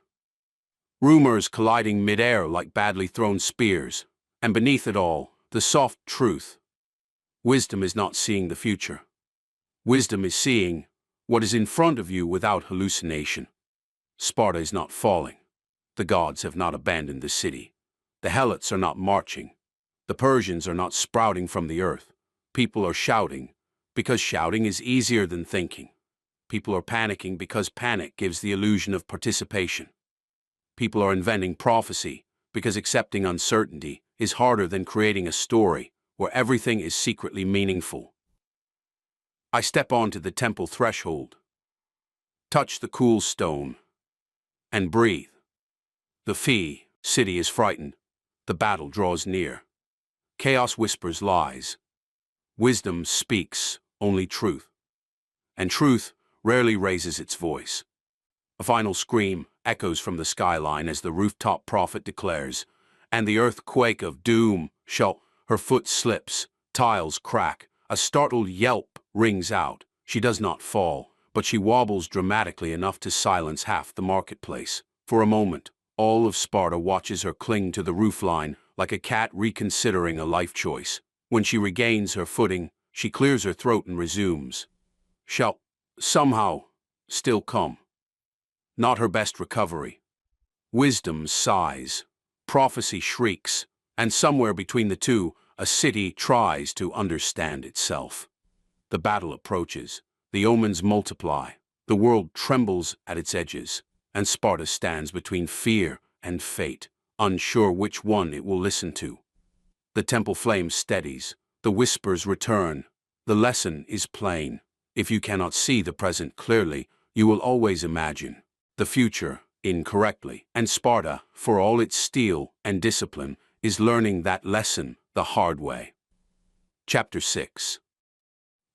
rumors colliding mid-air like badly thrown spears, and beneath it all, the soft truth. Wisdom is not seeing the future. Wisdom is seeing what is in front of you without hallucination. Sparta is not falling. The gods have not abandoned the city. The helots are not marching. The Persians are not sprouting from the earth. People are shouting, because shouting is easier than thinking. People are panicking because panic gives the illusion of participation. People are inventing prophecy because accepting uncertainty is harder than creating a story where everything is secretly meaningful. I step onto the temple threshold, touch the cool stone, and breathe. The city is frightened. The battle draws near. Chaos whispers lies. Wisdom speaks only truth. And truth rarely raises its voice. A final scream echoes from the skyline as the rooftop prophet declares, and the earthquake of doom shall. Her foot slips, tiles crack, a startled yelp rings out. She does not fall, but she wobbles dramatically enough to silence half the marketplace. For a moment, all of Sparta watches her cling to the roofline like a cat reconsidering a life choice. When she regains her footing, she clears her throat and resumes. Shall somehow still come. Not her best recovery. Wisdom sighs, prophecy shrieks, and somewhere between the two, a city tries to understand itself. The battle approaches, the omens multiply, the world trembles at its edges, and Sparta stands between fear and fate, unsure which one it will listen to. The temple flame steadies, the whispers return. The lesson is plain. If you cannot see the present clearly, you will always imagine the future incorrectly. And Sparta, for all its steel and discipline, is learning that lesson the hard way. Chapter 6.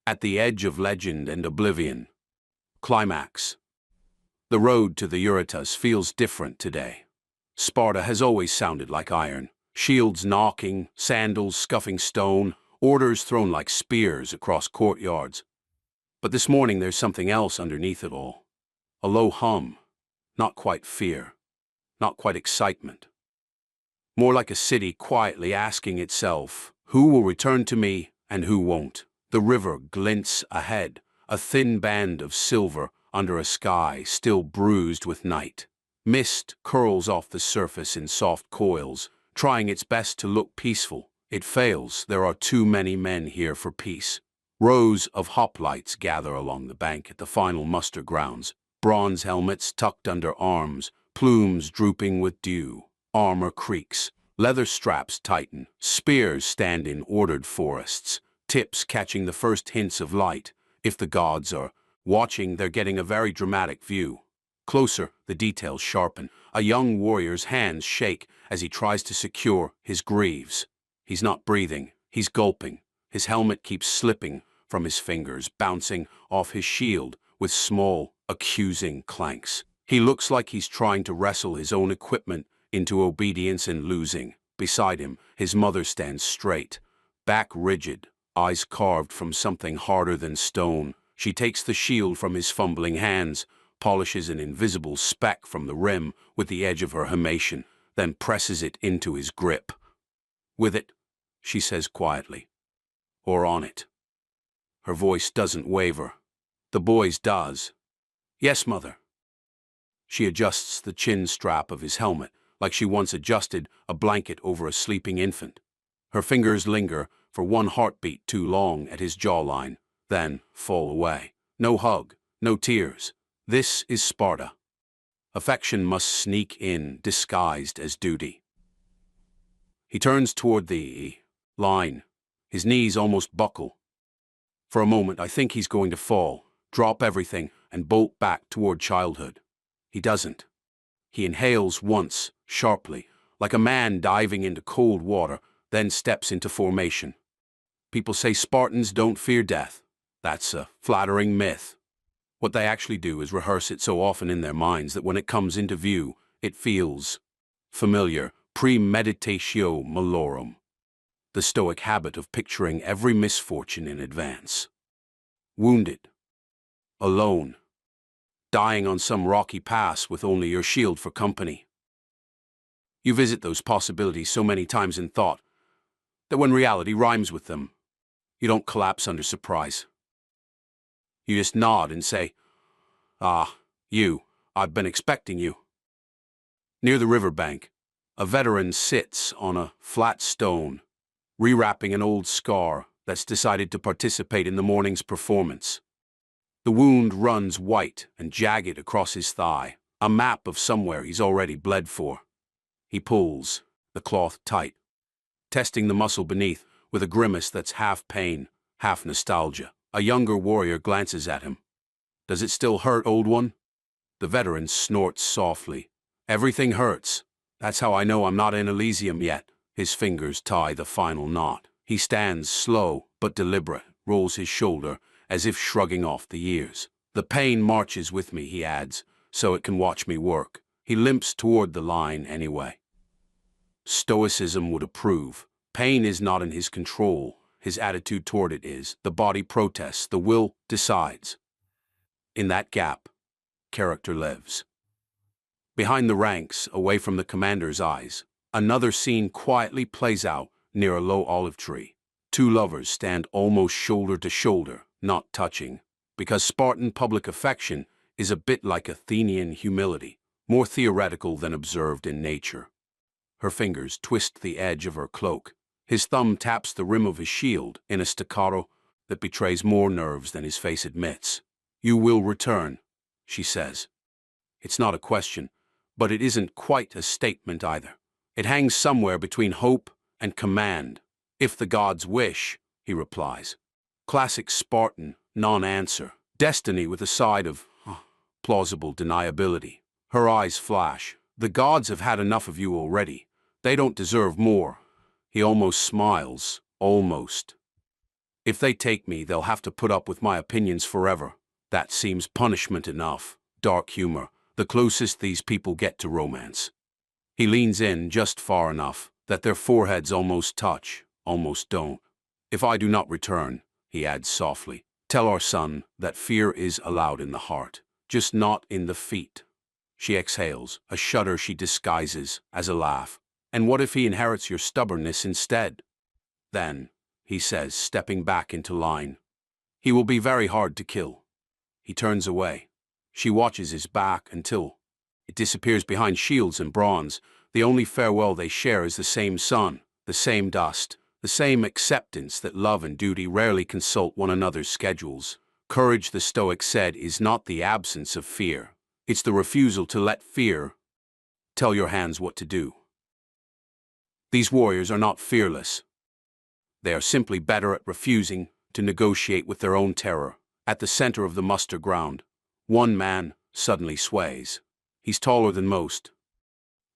At the edge of legend and oblivion. Climax. The road to the Eurotas feels different today. Sparta has always sounded like iron. Shields knocking, sandals scuffing stone, orders thrown like spears across courtyards. But this morning there's something else underneath it all. A low hum. Not quite fear. Not quite excitement. More like a city quietly asking itself, who will return to me and who won't? The river glints ahead, a thin band of silver under a sky still bruised with night. Mist curls off the surface in soft coils, trying its best to look peaceful. It fails. There are too many men here for peace. Rows of hoplites gather along the bank at the final muster grounds, bronze helmets tucked under arms, plumes drooping with dew. Armor creaks, leather straps tighten, spears stand in ordered forests, tips catching the first hints of light. If the gods are watching, they're getting a very dramatic view. Closer, the details sharpen. A young warrior's hands shake as he tries to secure his greaves. He's not breathing, he's gulping. His helmet keeps slipping from his fingers, bouncing off his shield with small, accusing clanks. He looks like he's trying to wrestle his own equipment into obedience and losing. Beside him, his mother stands straight, back rigid, eyes carved from something harder than stone. She takes the shield from his fumbling hands, polishes an invisible speck from the rim with the edge of her himation, then presses it into his grip. With it, she says quietly, or on it. Her voice doesn't waver. The boy's does. Yes, mother. She adjusts the chin strap of his helmet, like she once adjusted a blanket over a sleeping infant. Her fingers linger for one heartbeat too long at his jawline, then fall away. No hug, no tears. This is Sparta. Affection must sneak in, disguised as duty. He turns toward the line. His knees almost buckle. For a moment, I think he's going to fall, drop everything, and bolt back toward childhood. He doesn't. He inhales once, sharply, like a man diving into cold water, then steps into formation. People say Spartans don't fear death. That's a flattering myth. What they actually do is rehearse it so often in their minds that when it comes into view, it feels familiar. Premeditatio Malorum. The Stoic habit of picturing every misfortune in advance. Wounded. Alone. dying on some rocky pass with only your shield for company. You visit those possibilities so many times in thought that when reality rhymes with them, you don't collapse under surprise. You just nod and say, "Ah, I've been expecting you." Near the riverbank, a veteran sits on a flat stone, rewrapping an old scar that's decided to participate in the morning's performance. The wound runs white and jagged across his thigh, a map of somewhere he's already bled for. He pulls the cloth tight, testing the muscle beneath with a grimace that's half pain, half nostalgia. A younger warrior glances at him. "Does it still hurt, old one?" The veteran snorts softly. "Everything hurts. That's how I know I'm not in Elysium yet." His fingers tie the final knot. He stands slow but deliberate, rolls his shoulder as if shrugging off the years. "The pain marches with me," he adds, "so it can watch me work." He limps toward the line anyway. Stoicism would approve. Pain is not in his control. His attitude toward it is. The body protests, the will decides. In that gap, character lives. Behind the ranks, away from the commander's eyes, another scene quietly plays out near a low olive tree. Two lovers stand almost shoulder to shoulder, not touching, because Spartan public affection is a bit like Athenian humility, more theoretical than observed in nature. Her fingers twist the edge of her cloak. His thumb taps the rim of his shield in a staccato that betrays more nerves than his face admits. "You will return," she says. It's not a question, but it isn't quite a statement either. It hangs somewhere between hope and command. "If the gods wish," he replies. Classic Spartan non-answer. Destiny with a side of plausible deniability. Her eyes flash. "The gods have had enough of you already. They don't deserve more." He almost smiles. Almost. "If they take me, they'll have to put up with my opinions forever." That seems punishment enough. Dark humor. The closest these people get to romance. He leans in just far enough that their foreheads almost touch, almost don't. "If I do not return," he adds softly, "tell our son that fear is allowed in the heart, just not in the feet." She exhales, a shudder she disguises as a laugh. "And what if he inherits your stubbornness instead?" "Then," he says, stepping back into line, "he will be very hard to kill." He turns away. She watches his back until it disappears behind shields and bronze. The only farewell they share is the same sun, the same dust, the same acceptance that love and duty rarely consult one another's schedules. Courage, the Stoic said, is not the absence of fear. It's the refusal to let fear tell your hands what to do. These warriors are not fearless. They are simply better at refusing to negotiate with their own terror. At the center of the muster ground, one man suddenly sways. He's taller than most,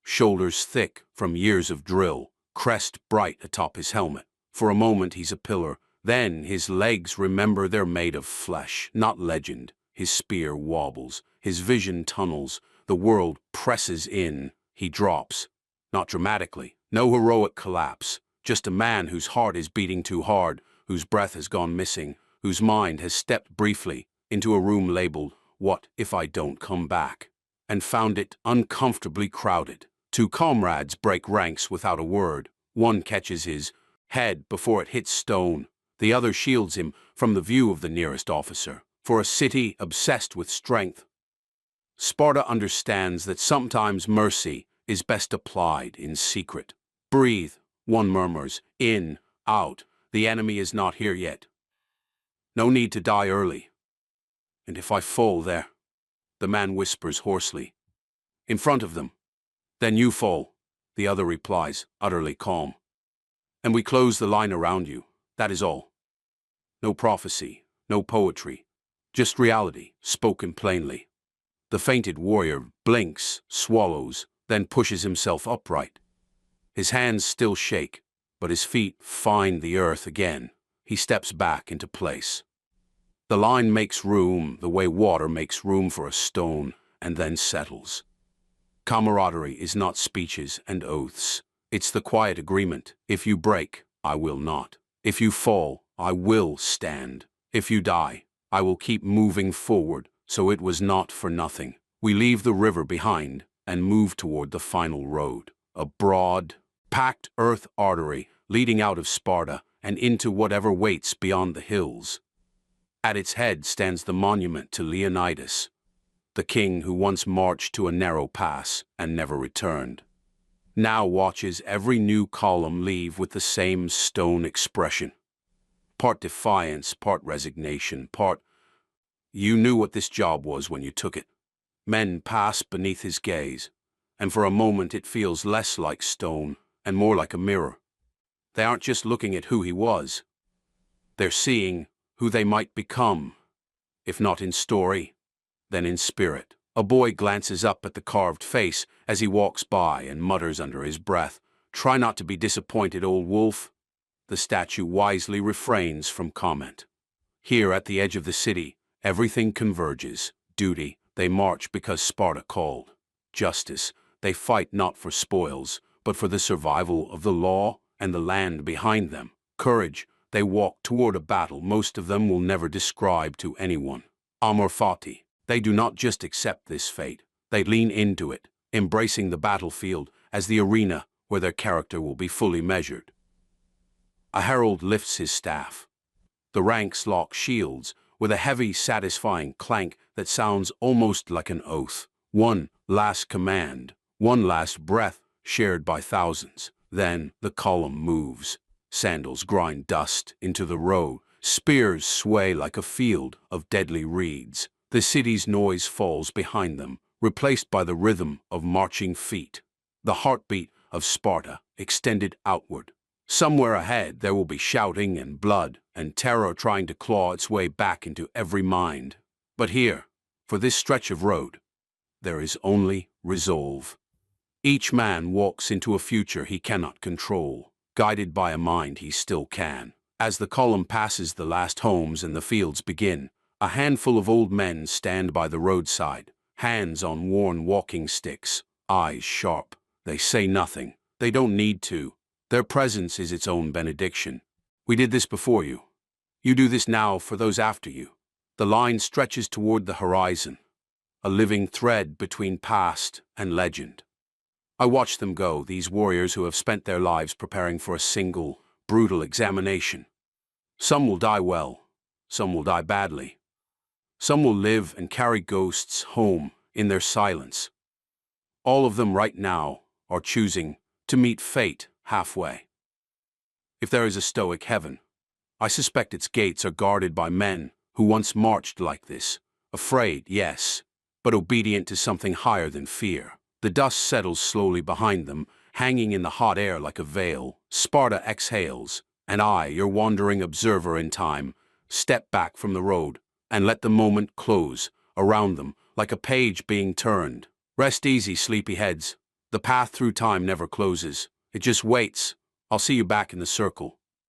shoulders thick from years of drill, crest bright atop his helmet. For a moment he's a pillar, then his legs remember they're made of flesh, not legend. His spear wobbles, his vision tunnels, the world presses in. He drops, not dramatically, no heroic collapse, just a man whose heart is beating too hard, whose breath has gone missing, whose mind has stepped briefly into a room labeled, "What if I don't come back?" and found it uncomfortably crowded. Two comrades break ranks without a word. One catches his head before it hits stone. The other shields him from the view of the nearest officer. For a city obsessed with strength, Sparta understands that sometimes mercy is best applied in secret. "Breathe," one murmurs. "In, out. The enemy is not here yet. No need to die early." "And if I fall there?" the man whispers hoarsely. "In front of them." "Then you fall," the other replies, utterly calm. "And we close the line around you. That is all. No prophecy, no poetry, just reality, spoken plainly." The fainted warrior blinks, swallows, then pushes himself upright. His hands still shake, but his feet find the earth again. He steps back into place. The line makes room the way water makes room for a stone, and then settles. Camaraderie is not speeches and oaths. It's the quiet agreement. If you break, I will not. If you fall, I will stand. If you die, I will keep moving forward, so it was not for nothing. We leave the river behind and move toward the final road, a broad, packed earth artery leading out of Sparta and into whatever waits beyond the hills. At its head stands the monument to Leonidas, the king who once marched to a narrow pass and never returned. Now watches every new column leave with the same stone expression. Part defiance, part resignation, part, "You knew what this job was when you took it." Men pass beneath his gaze, and for a moment it feels less like stone and more like a mirror. They aren't just looking at who he was. They're seeing who they might become, if not in story, then in spirit. A boy glances up at the carved face as he walks by and mutters under his breath, "Try not to be disappointed, old wolf." The statue wisely refrains from comment. Here at the edge of the city, everything converges. Duty, they march because Sparta called. Justice, they fight not for spoils, but for the survival of the law and the land behind them. Courage, they walk toward a battle most of them will never describe to anyone. Amor Fati, they do not just accept this fate, they lean into it, embracing the battlefield as the arena where their character will be fully measured. A herald lifts his staff. The ranks lock shields with a heavy, satisfying clank that sounds almost like an oath. One last command, one last breath shared by thousands. Then the column moves. Sandals grind dust into the road. Spears sway like a field of deadly reeds. The city's noise falls behind them, replaced by the rhythm of marching feet. The heartbeat of Sparta extended outward. Somewhere ahead there will be shouting and blood and terror trying to claw its way back into every mind. But here, for this stretch of road, there is only resolve. Each man walks into a future he cannot control, guided by a mind he still can. As the column passes the last homes and the fields begin, a handful of old men stand by the roadside, hands on worn walking sticks, eyes sharp. They say nothing. They don't need to. Their presence is its own benediction. We did this before you. You do this now for those after you. The line stretches toward the horizon, a living thread between past and legend. I watch them go, these warriors who have spent their lives preparing for a single, brutal examination. Some will die well, some will die badly. Some will live and carry ghosts home in their silence. All of them right now are choosing to meet fate halfway. If there is a Stoic heaven, I suspect its gates are guarded by men who once marched like this, afraid, yes, but obedient to something higher than fear. The dust settles slowly behind them, hanging in the hot air like a veil. Sparta exhales, and I, your wandering observer in time, step back from the road and let the moment close around them like a page being turned. Rest easy, sleepyheads. The path through time never closes. It just waits. I'll see you back in the circle.